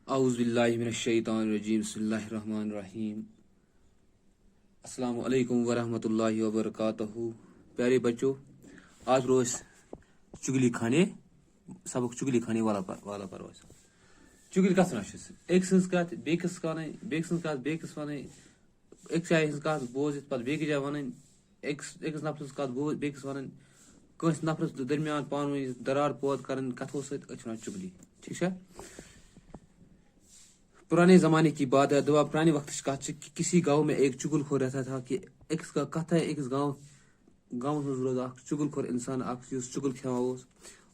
اعوذ باللہ من الشیطان الرجیم بسم اللہ الرحمن الرحیم السلام علیکم ورحمۃ اللہ وبرکاتہ. پیارے بچوں، آج روز چگلی خانے سبق چگلی خانے والا پر چگلی کت ون ایک سن کت بیکس ون بیک سن کت بیکس ون ایک جائے ہز کت بوزت پتہ بیکس جائے ون أکس نفرس کت بوز بیکس ون کنس نفرس درمیان پان ؤنۍ درار پود کرن کتھو سۭتۍ أسۍ ونان چگلی. ٹھیک ہے. پرانے زمانے کی بات ہے. دبا پرانے وقت کی کت کہ کسی گاؤں میں ایک چگل خور رہتا تھا کہ ایکس کا کت ہے ایکس گاؤں میں روز اخ چگل خور انسان اخ یس چگل کھیوان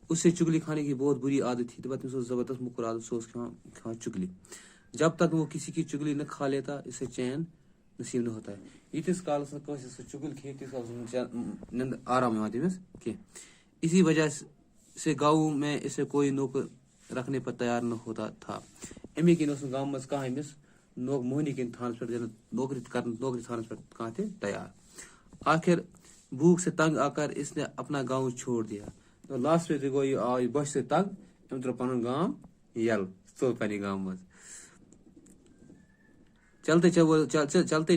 اس سے چگلی کھانے کی بہت بری عادت تھی. دبا تمس زبردست مکر عادت سہ کھانا چگلی. جب تک وہ کسی کی چگلی نہ کھا لیتا اسے چین نصیب نہ ہوتا ہے. یتس کالس نہ کٲنٛسہِ سہ چگل کھیے تیس کالس نیند آرام یوان تمس کینٛہہ. اسی وجہ سے گاؤں میں اسے کوئی نوکر رکھنے پر تیار نہ ہوتا تھا. امی کن گام مز کھانا امس موہنی کن تھانس پہ نوکری تھانس پہ کھانا تہ تیار. آخر بھوک سے تنگ آ کر اس نے اپنا گاؤں چھوڑ دیا. تو لاسٹ پہ گو یہ آو بش سے تنگ ام تر پن گام یل ژوٚل پنہ گام مز. چلتے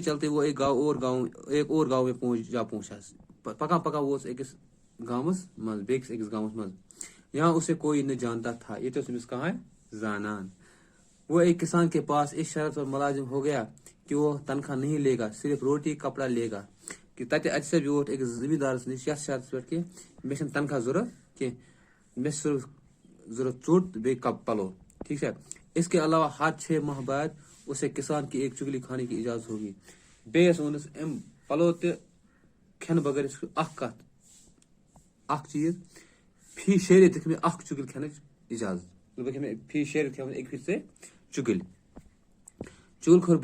چلتے وہ ایک اور گاؤں میں پہنچا. پکان پکان وہ أکِس گامس مز بیکس أکِس گامس مز. یہاں اسے کوئی نہ جانتا تھا یہ تو تمس کہاں زانان. وہ ایک کسان کے پاس اس شرط پر ملازم ہو گیا کہ وہ تنخواہ نہیں لے گا، صرف روٹی کپڑا لے گا. کہ تتہ اتہ سے بیوٹھ ایک زمیندارس نش یتھ شرطس پہ کہ مے چھنہٕ تنخواہ ضرورت کہ مے صرف ضرورت ژوٚٹ بیٚیہِ کپ پلو. ٹھیک ہے. اس کے علاوہ ہر 6 ماہ بعد اسے کسان کی ایک چگلی کھانے کی اجازت ہوگی. بیس ونس ام پلو تہ کھین بغیر اخ چیز فی شیرے دکھ مے اخ چگل کھینچ اجازت. فی شیرے کھیون ایک پھر سے چگل. چگل خور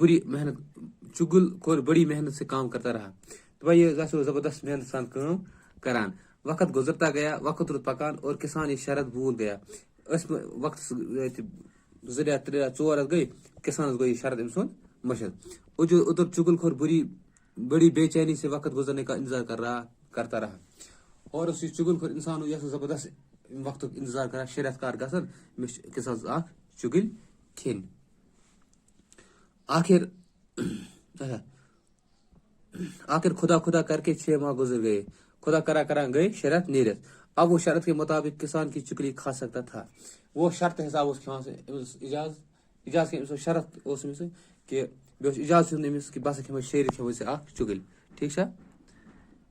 بڑی محنت سے کام کرتا رہا. تو بھائی یہ زبردست محنت سان کام کران. وقت گزرتا گیا، وقت رود پکان اور کسان یہ شرط بھول گیا. وقت زٕ رٮ۪تھ 3 رٮ۪تھ 4 رٮ۪تھ گئی کسانس گئی شرط ام سن مشد. ادھر چگل خور بڑی بے چینی سے وقت گزرنے کا انتظار کرتا رہا. اور اس چگل خور انسان یس زبردست وقت انتظار کرا 6 رٮ۪تھ کار گژھن مےٚ چھِ کسانس اکھ چگل کھیٚنۍ. آخر خدا کر کے 6 ماہ گزر گئے. خدا کرا گئے 6 رٮ۪تھ نیرتھ. اب وہ شرط کے مطابق کسان کی چگلی کھا سکتا تھا. وہ شرط حساب اس اجازت کے شرط اس کہ اجازت امس کہ بس کھیمو شیرِ کھیمو سے اخ چگل. ٹھیک ہے.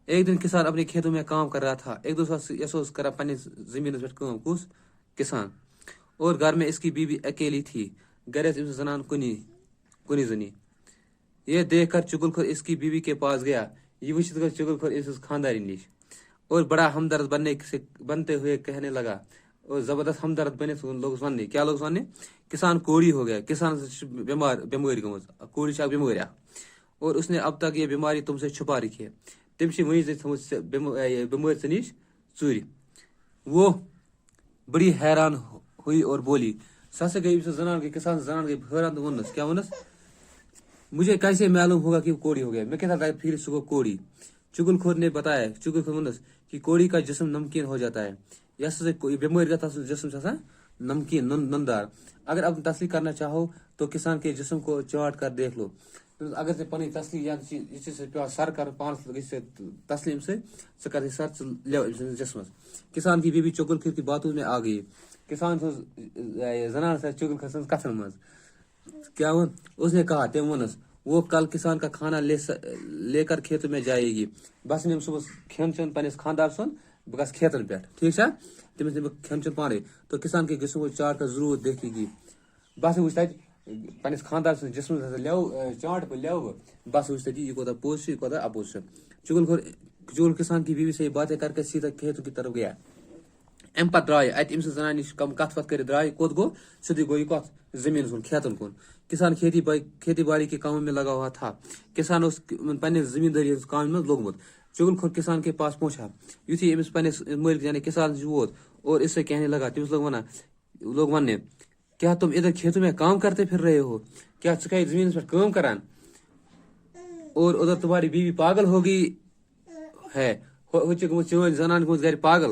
ایک دن کسان اپنے کھیتوں میں کام کر رہا تھا. ایک دوسرا یس کرا پنس زمین پہ کام کس کسان. اور گھر میں اس کی بیوی اکیلی تھی. گھر امس زنان کنی زنی. یہ دیکھ کر چگل خور اس کی بیوی کے پاس گیا. یہ وچھت کر چگل خور اس خانداری نش اور بڑا ہمدرد بنتے ہوئے کہنے لگا. اور زبردست ہمدرد بنے لوگ وننے کیا لوگ وننے کسان کوڑی ہو گیا. کسان بیماری گمت کوڑی اخ بیماری اخ اور اس نے اب تک یہ بیماری تم سے چھپا رکھی ہے. تم سے وہیں تھوت بیماری سے نش ژوٗرِ. وہ بڑی حیران ہوئی اور بولی. سا گئی زنان گئی کسان زنان گئی حیران. تو ونس کیا ونس مجھے کیسے معلوم ہوگا کہ وہ کوڑی ہو گیا. میں کہتا تھا پھر سو کوڑی. چگل خور نے بتایا چگل خور ونس کہ کوڑی کا جسم نمکین ہو جاتا ہے. یس بیماری کا جسم نمکین نندار. اگر اب تسلی کرنا چاہو تو کسان کے جسم کو چاٹ کر دیکھ لو. اگر ژےٚ پنٕنۍ تسلی یا پیوان سر کر پانس تسلیم سے کر سر لو أمۍ سٕنٛدِس جسمس. کسان کی بیوی چگل خور کی باتوں میں آ گئی. کسان زنان چگل خور سٕنٛز کتھن منٛز کیا اس نے کہا تم ونس وہ کل کسان کا کھانا لے کر کھیتوں میں جائے گی. بس نم صبح کھین چین پنس خاندار سن بہ گھس کھیتن پہ. ٹھیک ہے. تمس نم کھین چین پانے تو کسان کے جسم کو چاٹ کر ضرور دیکھے گی. بس وچ تتہ پنس خاندار سن جسم چاٹ پہ لو بس وچ تتہ یہ کوتاہ پوز یہ کوتاہ اپوز. چگل کسان کی بیوی سے یہ باتیں کر کے سیدھا کھیتوں کی طرف گیا. ام پتہ درائے اتہ امس زنان نش کم کت وت کر درائے کوت گو سیدھی گو یہ کت زمین کن کھیتن کن. کسان کھیتی باڑی کے کاموں میں لگا ہوا تھا. کسان اس پنہ زمینداری کام میں لوگمت. چگل خور کسان کے پاس پہنچا. یتھی امس پنس ملک یعنی کسان ووت اور اس سے کہنے لگا. تمس لوگ وننے کیا تم ادھر کھیتوں میں کام کرتے پھر رہے ہو؟ کیا ژٕ زمین پہ کام کران اور ادھر تمہاری بیوی پاگل ہو گئی ہے. چون زنان گھر پاگل.